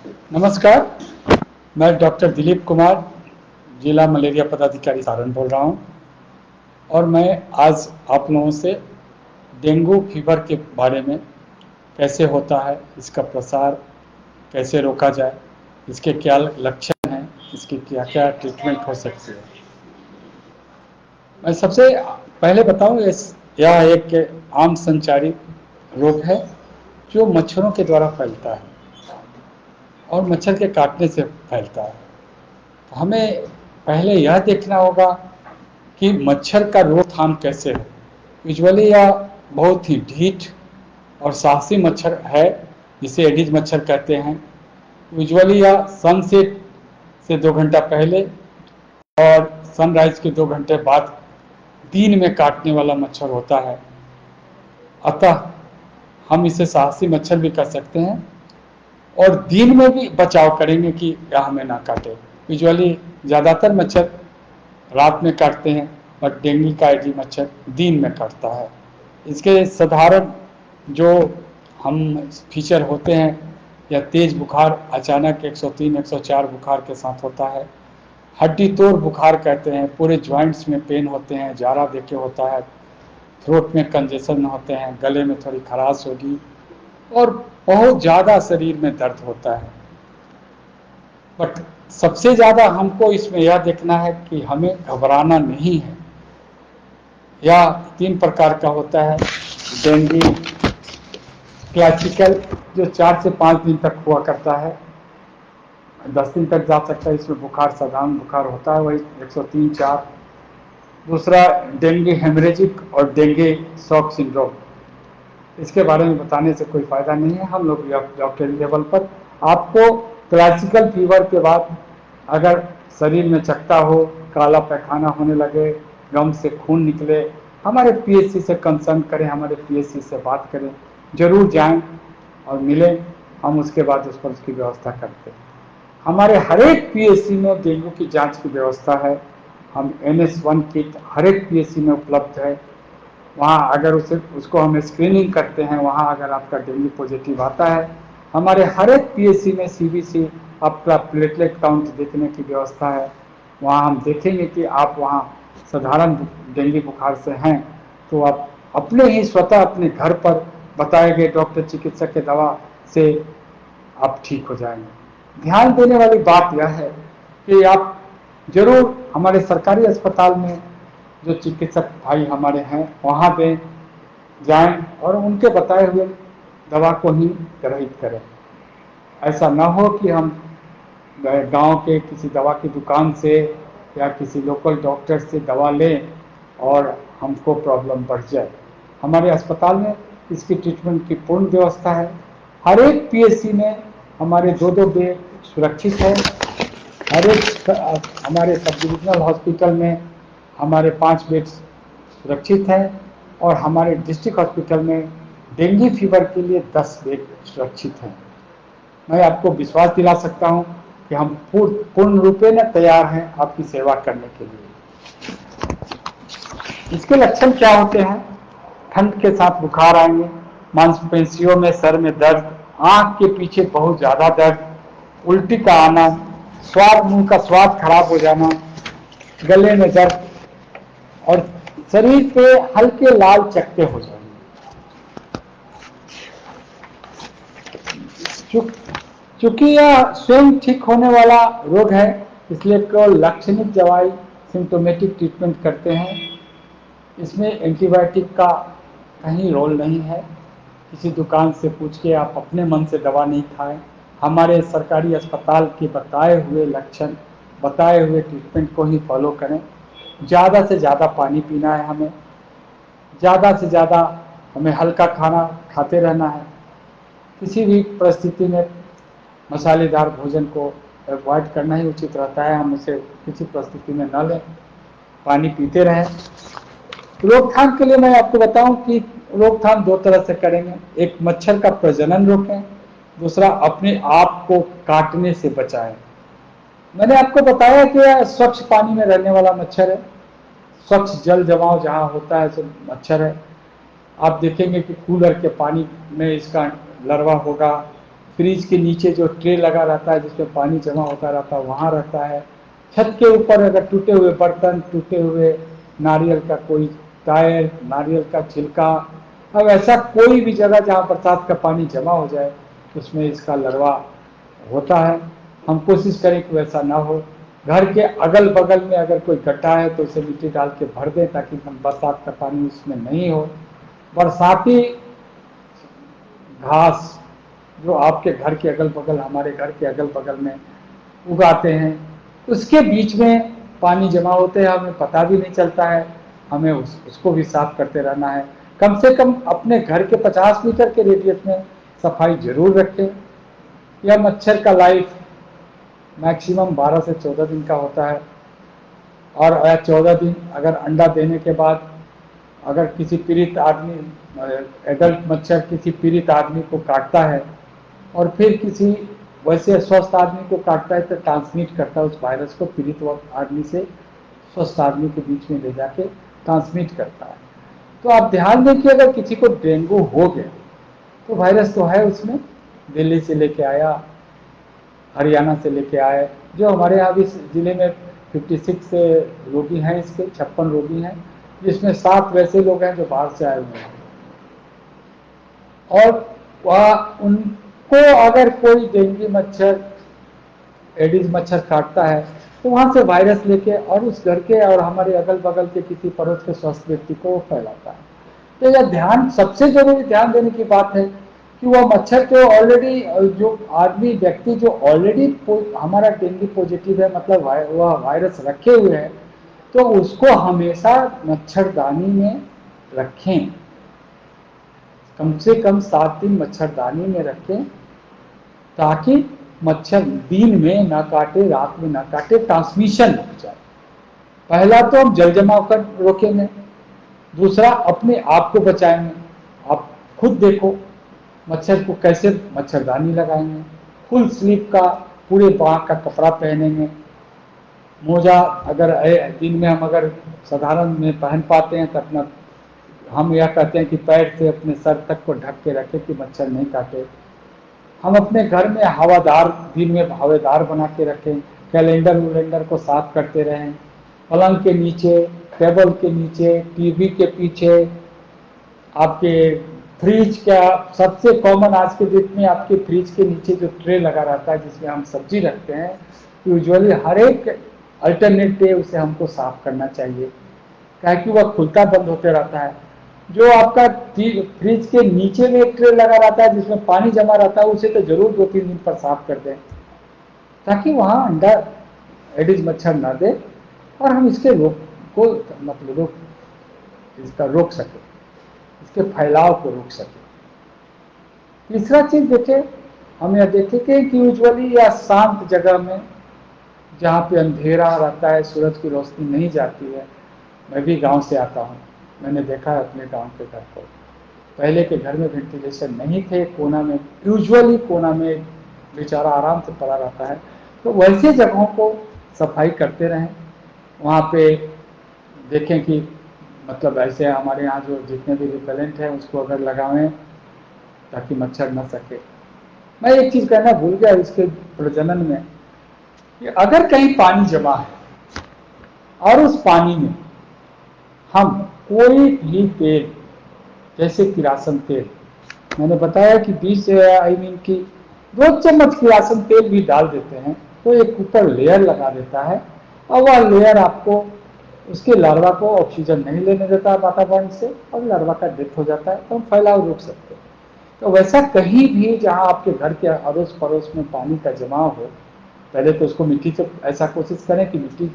नमस्कार, मैं डॉक्टर दिलीप कुमार, जिला मलेरिया पदाधिकारी सारण बोल रहा हूं और मैं आज आप लोगों से डेंगू फीवर के बारे में कैसे होता है, इसका प्रसार कैसे रोका जाए, इसके क्या लक्षण हैं, इसकी क्या क्या ट्रीटमेंट हो सकती है। मैं सबसे पहले बताऊं, यह एक आम संचारी रोग है जो मच्छरों के द्वारा फैलता है और मच्छर के काटने से फैलता है। तो हमें पहले यह देखना होगा कि मच्छर का रोकथाम कैसे है। यूजुअली यह बहुत ही ढीठ और साहसी मच्छर है, जिसे एडिज मच्छर कहते हैं। यूजुअली यह सनसेट से 2 घंटा पहले और सनराइज के 2 घंटे बाद दिन में काटने वाला मच्छर होता है। अतः हम इसे साहसी मच्छर भी कर सकते हैं और दिन में भी बचाव करेंगे कि यह हमें ना काटे। यूजुअली ज़्यादातर मच्छर रात में काटते हैं और डेंगू का एडी मच्छर दिन में काटता है। इसके साधारण जो हम फीचर होते हैं, या तेज बुखार अचानक 103 104 बुखार के साथ होता है, हड्डी तोड़ बुखार कहते हैं, पूरे जॉइंट्स में पेन होते हैं, जारा देके होता है, थ्रोट में कंजेशन होते हैं, गले में थोड़ी खराश होगी और बहुत ज़्यादा शरीर में दर्द होता है। बट सबसे ज़्यादा हमको इसमें यह देखना है कि हमें घबराना नहीं है। यह 3 प्रकार का होता है। डेंगू क्लासिकल, जो 4 से 5 दिन तक हुआ करता है, 10 दिन तक जा सकता है। इसमें बुखार साधारण बुखार होता है, वही 103-4। दूसरा डेंगू हेमरेजिक और डेंगू शॉक सिंड्रोम। इसके बारे में बताने से कोई फायदा नहीं है। हम लोग डॉक्टरी लेवल पर आपको क्लासिकल फीवर के बाद अगर शरीर में चकता हो, काला पैखाना होने लगे, गम से खून निकले, हमारे पीएचसी से कंसल्ट करें, हमारे पीएचसी से बात करें, जरूर जाएं और मिलें। हम उसके बाद उस पर उसकी व्यवस्था करते हैं। हमारे हर एक पीएचसी में डेंगू की जांच की व्यवस्था है। हम NS1 किट हर एक पीएचसी में उपलब्ध है। वहाँ अगर उसको हम स्क्रीनिंग करते हैं, वहाँ अगर आपका डेंगू पॉजिटिव आता है, हमारे हर एक पीएचसी में CBC आपका प्लेटलेट काउंट देखने की व्यवस्था है। वहाँ हम देखेंगे कि आप वहाँ साधारण डेंगू बुखार से हैं, तो आप अपने ही स्वतः अपने घर पर बताए गए डॉक्टर चिकित्सक के दवा से आप ठीक हो जाएंगे। ध्यान देने वाली बात यह है कि आप जरूर हमारे सरकारी अस्पताल में जो चिकित्सक भाई हमारे हैं वहाँ पे जाएं और उनके बताए हुए दवा को ही ग्रहित करें। ऐसा ना हो कि हम गांव के किसी दवा की दुकान से या किसी लोकल डॉक्टर से दवा लें और हमको प्रॉब्लम बढ़ जाए। हमारे अस्पताल में इसकी ट्रीटमेंट की पूर्ण व्यवस्था है। हर एक पीएचसी में हमारे 2-2 बेड सुरक्षित है। हर एक हमारे सब डिविजनल हॉस्पिटल में हमारे 5 बेड सुरक्षित हैं और हमारे डिस्ट्रिक्ट हॉस्पिटल में डेंगू फीवर के लिए 10 बेड सुरक्षित हैं। मैं आपको विश्वास दिला सकता हूं कि हम पूर्ण रूपे में तैयार हैं आपकी सेवा करने के लिए। इसके लक्षण क्या होते हैं? ठंड के साथ बुखार आएंगे, मांसपेशियों में सर में दर्द, आंख के पीछे बहुत ज्यादा दर्द, उल्टी का आना, मुंह का स्वाद खराब हो जाना, गले में दर्द और शरीर पे हल्के लाल चकत्ते हो जाएंगे। चूंकि यह स्वयं ठीक होने वाला रोग है, इसलिए केवल लक्षणिक दवाई सिम्टोमेटिक ट्रीटमेंट करते हैं। इसमें एंटीबायोटिक का कहीं रोल नहीं है। किसी दुकान से पूछ के आप अपने मन से दवा नहीं खाएं। हमारे सरकारी अस्पताल के बताए हुए लक्षण, बताए हुए ट्रीटमेंट को ही फॉलो करें। ज़्यादा से ज़्यादा पानी पीना है हमें, ज़्यादा से ज़्यादा हमें हल्का खाना खाते रहना है। किसी भी परिस्थिति में मसालेदार भोजन को अवॉइड करना ही उचित रहता है। हम उसे किसी परिस्थिति में न लें, पानी पीते रहें। रोकथाम के लिए मैं आपको बताऊं कि रोकथाम 2 तरह से करेंगे। एक, मच्छर का प्रजनन रोकें, दूसरा अपने आप को काटने से बचाएं। मैंने आपको बताया कि यह स्वच्छ पानी में रहने वाला मच्छर है, स्वच्छ जल जमाव जहाँ होता है तो मच्छर है। आप देखेंगे कि कूलर के पानी में इसका लर्वा होगा, फ्रिज के नीचे जो ट्रे लगा रहता है जिसमें पानी जमा होता रहता है वहाँ रहता है। छत के ऊपर अगर टूटे हुए बर्तन, टूटे हुए नारियल का कोई टायर, नारियल का छिलका, अब ऐसा कोई भी जगह जहाँ बरसात का पानी जमा हो जाए उसमें इसका larva होता है। हम कोशिश करें कि वैसा ना हो। घर के अगल बगल में अगर कोई गड्ढा है तो उसे मिट्टी डाल के भर दें ताकि बरसात का पानी उसमें नहीं हो। बरसाती घास जो आपके घर के अगल बगल, हमारे घर के अगल बगल में उगाते हैं, उसके बीच में पानी जमा होते हैं, हमें पता भी नहीं चलता है। हमें उसको भी साफ करते रहना है। कम से कम अपने घर के 50 मीटर के रेडियस में सफाई जरूर रखें। यह मच्छर का लाइफ मैक्सिमम 12 से 14 दिन का होता है और 14 दिन अगर अंडा देने के बाद अगर किसी पीड़ित आदमी, एडल्ट मच्छर किसी पीड़ित आदमी को काटता है और फिर किसी वैसे स्वस्थ आदमी को काटता है तो ट्रांसमिट करता है उस वायरस को, पीड़ित आदमी से स्वस्थ आदमी के बीच में ले जाके ट्रांसमिट करता है। तो आप ध्यान दें कि अगर किसी को डेंगू हो गया तो वायरस तो है उसमें, दिल्ली से लेके आया, हरियाणा से लेके आए, जो हमारे यहाँ भी जिले में 56 रोगी हैं, इसके 56 रोगी हैं, जिसमें 7 वैसे लोग हैं जो बाहर से आए हुए हैं। और वह उनको अगर कोई डेंगू मच्छर, एडिस मच्छर काटता है तो वहां से वायरस लेके और उस घर के और हमारे अगल बगल के किसी पड़ोस के स्वस्थ व्यक्ति को फैलाता है। तो यह ध्यान, सबसे जरूरी ध्यान देने की बात है कि वह मच्छर तो ऑलरेडी, जो आदमी व्यक्ति जो ऑलरेडी हमारा डेंगू पॉजिटिव है, मतलब वह वायरस रखे हुए है, तो उसको हमेशा मच्छरदानी में रखें। कम से कम 7 दिन मच्छरदानी में रखें ताकि मच्छर दिन में ना काटे, रात में ना काटे, ट्रांसमिशन रुक जाए। पहला तो हम जल जमाव कर रोकेंगे, दूसरा अपने आप को बचाएंगे। आप खुद देखो मच्छर को कैसे मच्छरदानी लगाएंगे, फुल स्लीव का पूरे बाह का कपड़ा पहनेंगे, मोजा अगर दिन में हम अगर साधारण में पहन पाते हैं तो अपना, हम यह कहते हैं कि पैर से अपने सर तक को ढक के रखें कि मच्छर नहीं काटे। हम अपने घर में हवादार, दिन में हवादार बना के रखें, कैलेंडर को साफ करते रहें, पलंग के नीचे, टेबल के नीचे, टीवी के पीछे, आपके फ्रिज का सबसे कॉमन आज के डेट में आपके फ्रिज के नीचे जो ट्रे लगा रहता है जिसमें हम सब्जी रखते हैं, यूजुअली हर एक अल्टरनेट डे उसे हमको साफ करना चाहिए, क्योंकि वह खुलता बंद होते रहता है। जो आपका फ्रिज के नीचे में एक ट्रे लगा रहता है जिसमें पानी जमा रहता है, उसे तो जरूर 2-3 दिन पर साफ कर दें ताकि वहां अंडा एडिस मच्छर ना दे और हम इसके इसका रोक सके, इसके फैलाव को रोक सके। तीसरा चीज देखें, हम यह देखें कि यूजुअली या शांत जगह में जहाँ पे अंधेरा रहता है, सूरज की रोशनी नहीं जाती है। मैं भी गांव से आता हूँ, मैंने देखा है अपने गांव के घर को, पहले के घर में वेंटिलेशन नहीं थे, कोना में, यूजुअली कोना में बेचारा आराम से पड़ा रहता है। तो वैसे जगहों को सफाई करते रहें, वहाँ पे देखें कि मतलब ऐसे हमारे यहाँ जो जितने भी रिपेलेंट हैं उसको अगर लगावें ताकि मच्छर न सके। मैं एक चीज़ कहना भूल गया इसके प्रजनन में, कि अगर कहीं पानी जमा है और उस पानी में हम कोई भी तेल, जैसे किरासन तेल, मैंने बताया कि 20 की 2 चम्मच किरासन तेल भी डाल देते हैं तो एक ऊपर लेयर लगा देता है और वह लेयर आपको, उसके लार्वा को ऑक्सीजन नहीं लेने देता वातावरण से और लार्वा का डेथ हो जाता है, तो हम फैलाव रोक सकते हैं। तो वैसा कहीं भी जहां आपके घर के अड़ोस पड़ोस में पानी का जमाव हो, पहले तो उसको मिट्टी से ऐसा कोशिश करें कि मिट्टी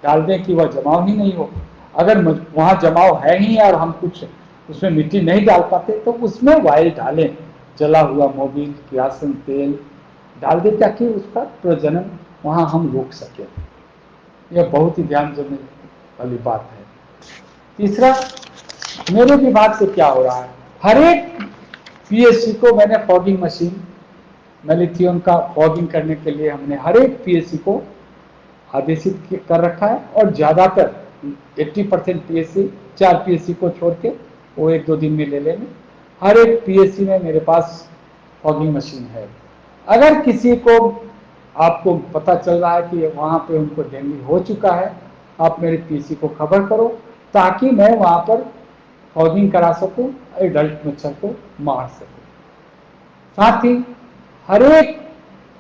डाल दें कि वह जमाव ही नहीं हो। अगर वहां जमाव है ही और हम कुछ उसमें मिट्टी नहीं डाल पाते तो उसमें वाइल डालें, जला हुआ मोबिल, किरासन तेल डाल दें ताकि उसका प्रजनन वहां हम रोक सकें। यह बहुत ही ध्यान देने वाली बात है। तीसरा, मेरे विभाग से क्या हो रहा है, हर एक पीएससी को मैंने फॉगिंग मशीन, मैलिथियन का फॉगिंग करने के लिए हमने हर एक पीएससी को आदेशित कर रखा है और ज्यादातर 80% पीएससी, 4 पीएससी को छोड़ के वो 1-2 दिन में ले लेंगे। हर एक पीएससी में मेरे पास फॉगिंग मशीन है अगर किसी को आपको पता चल रहा है कि वहां पे उनको डेंगू हो चुका है, आप मेरे पीसी को खबर करो ताकि मैं वहां पर फॉगिंग करा सकूं, एडल्ट मच्छर को मार सकूं। साथ ही हर एक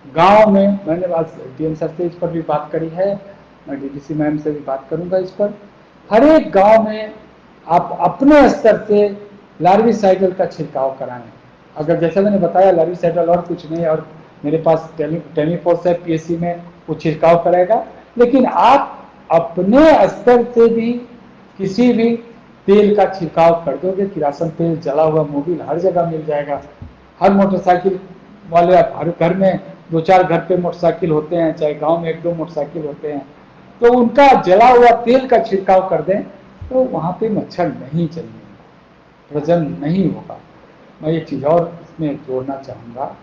गांव में, मैंने आज डीएम सर से इस पर भी बात करी है, मैं डीडीसी मैम से भी बात करूंगा इस पर, हर एक गांव में आप अपने स्तर से लार्विसाइडल का छिड़काव कराएं। अगर जैसे मैंने बताया लार्विसाइडल और कुछ नहीं, और मेरे पास टेमीफोर्स है पीएससी में, वो छिड़काव कराएगा। लेकिन आप अपने स्तर से भी किसी भी तेल का छिड़काव कर दोगे, किरासन तेल, जला हुआ मोबिल हर जगह मिल जाएगा। हर मोटरसाइकिल वाले, हर घर में 2-4 घर पे मोटरसाइकिल होते हैं, चाहे गांव में 1-2 मोटरसाइकिल होते हैं, तो उनका जला हुआ तेल का छिड़काव कर दें तो वहां पे मच्छर नहीं जन्मेगा, प्रजनन नहीं होगा। मैं ये चीज और इसमें जोड़ना चाहूंगा,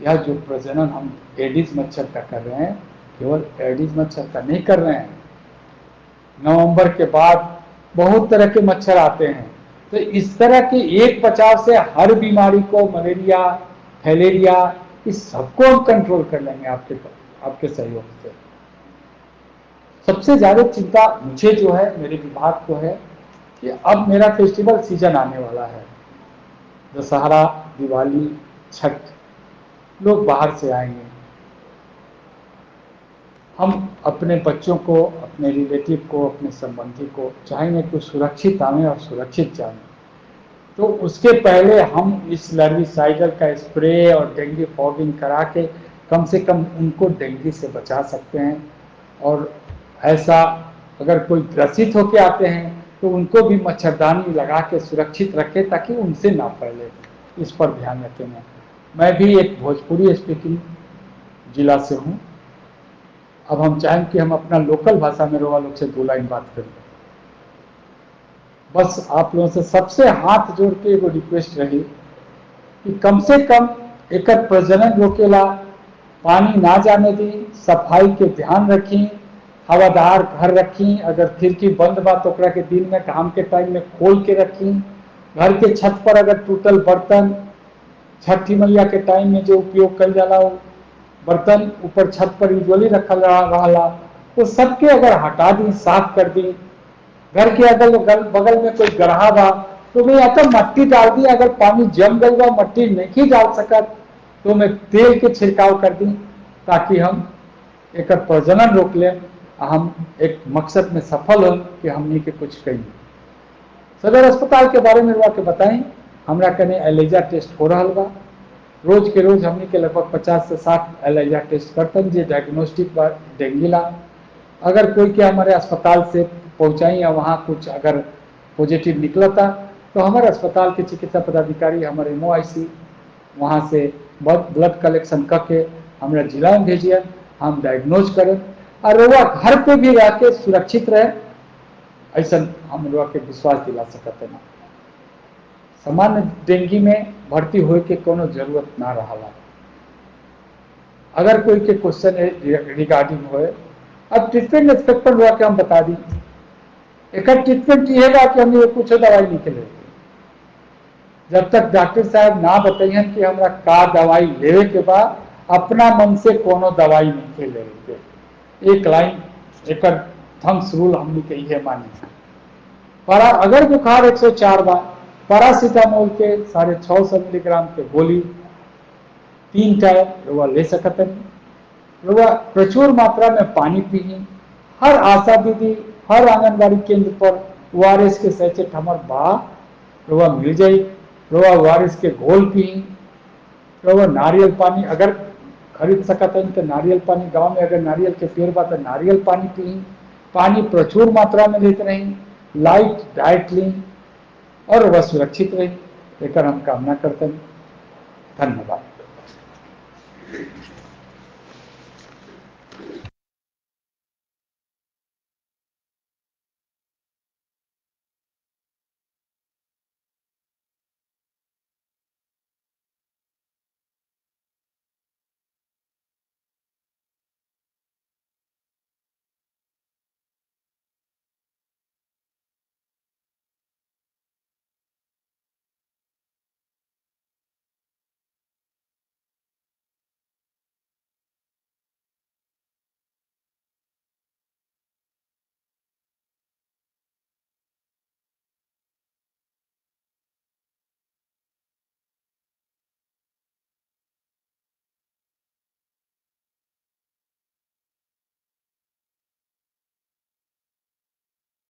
यह जो प्रजनन हम एडिस मच्छर का कर रहे हैं, केवल एडिस मच्छर का नहीं कर रहे हैं। नवंबर के बाद बहुत तरह के मच्छर आते हैं, तो इस तरह के एक बचाव से हर बीमारी को, मलेरिया, फैलेरिया, इस सबको हम कंट्रोल कर लेंगे आपके सहयोग से। सबसे ज्यादा चिंता मुझे जो है, मेरे विभाग को है कि अब मेरा फेस्टिवल सीजन आने वाला है, दशहरा, दिवाली, छठ, लोग बाहर से आएंगे। हम अपने बच्चों को, अपने रिलेटिव को, अपने संबंधी को चाहेंगे कि सुरक्षित आए और सुरक्षित जाएं। तो उसके पहले हम इस लार्विसाइडल का स्प्रे और डेंगू फॉगिंग करा के कम से कम उनको डेंगू से बचा सकते हैं। और ऐसा अगर कोई ग्रसित होकर आते हैं तो उनको भी मच्छरदानी लगा के सुरक्षित रखें ताकि उनसे ना फैले, इस पर ध्यान रखेंगे। मैं भी एक भोजपुरी स्पीकिंग जिला से हूँ। अब हम चाहें कि हम अपना लोकल भाषा में रोवा लोग से 2 लाइन बात करें। बस आप लोगों से सबसे हाथ जोड़ के एगो रिक्वेस्ट रही कि कम से कम एक प्रजनन रोकेला, पानी ना जाने दी, सफाई के ध्यान रखी, हवादार घर रखी, अगर खिड़की बंद बा तो ओकरा के दिन में काम के टाइम में खोल के रखी। घर के छत पर अगर टूटल बर्तन, छठी मैया के टाइम में जो उपयोग कर जाला बर्तन ऊपर छत पर यूजुअली रखल रहा, तो सबके अगर हटा दी, साफ कर दी। घर के अगल बगल में कोई गड्ढा बा तो मैं या तो मट्टी डाल दी, अगर पानी जम गई बा मट्टी नहीं डाल सकत तो मैं तेल के छिड़काव कर दी, ताकि हम एक प्रजनन रोक लें। हम एक मकसद में सफल हो कि हमने के कुछ कही। सदर अस्पताल के बारे में के बताएं, हमरा कने एलिजा टेस्ट हो रहा बा। रोज के रोज हमने के लगभग 50 से 60 एलिजा टेस्ट करतन जे डायग्नोस्टिक बा डेंगू ला। अगर कोई के हमारे अस्पताल से पहुंचाई या वहाँ कुछ अगर पॉजिटिव निकलता तो हमारे अस्पताल के चिकित्सा पदाधिकारी, हमारे MOIC वहाँ से ब्लड कलेक्शन करके हमारे जिला में भेजिए, हम डायग्नोज करें और वह घर पे भी रह के सुरक्षित रहे, ऐसा हम लोग के विश्वास दिला सकते हैं। सामान्य डेंगू में भर्ती होए के कोनो जरूरत ना रहा। अगर कोई के क्वेश्चन रिगार्डिंग होए, अब ट्रीटमेंट इंस्पेक्टर हुआ के हम बता दी, एक ट्रीटमेंट ये बा कि हमें कुछ दवाई नहीं खिले, जब तक डॉक्टर साहब ना बताइए कि हमरा का दवाई लेवे के बाद अपना मन से कोनो दवाई नहीं के लेवे के। एक लाइन एक थम्स रूल हमने कही है मानी। पर अगर बुखार 104 बार, पैरासीटामोल के 650 मिलीग्राम के गोली 3 टाइम रुआ ले सकते हैं। रुआ प्रचुर मात्रा में पानी पिए। हर आशा दीदी, हर आंगनबाड़ी केंद्र पर ORS के सैचेट हमार बा रुआ मिल जाये। रुआ ORS के घोल पी। रुआ नारियल पानी अगर खरीद सकते हैं तो नारियल पानी, गांव में अगर नारियल के पेड़ बा तो नारियल पानी पी। पानी प्रचुर मात्रा में लेते रही, लाइट डाइट ली और वह सुरक्षित रही, लेकर हम कामना करते हैं। धन्यवाद।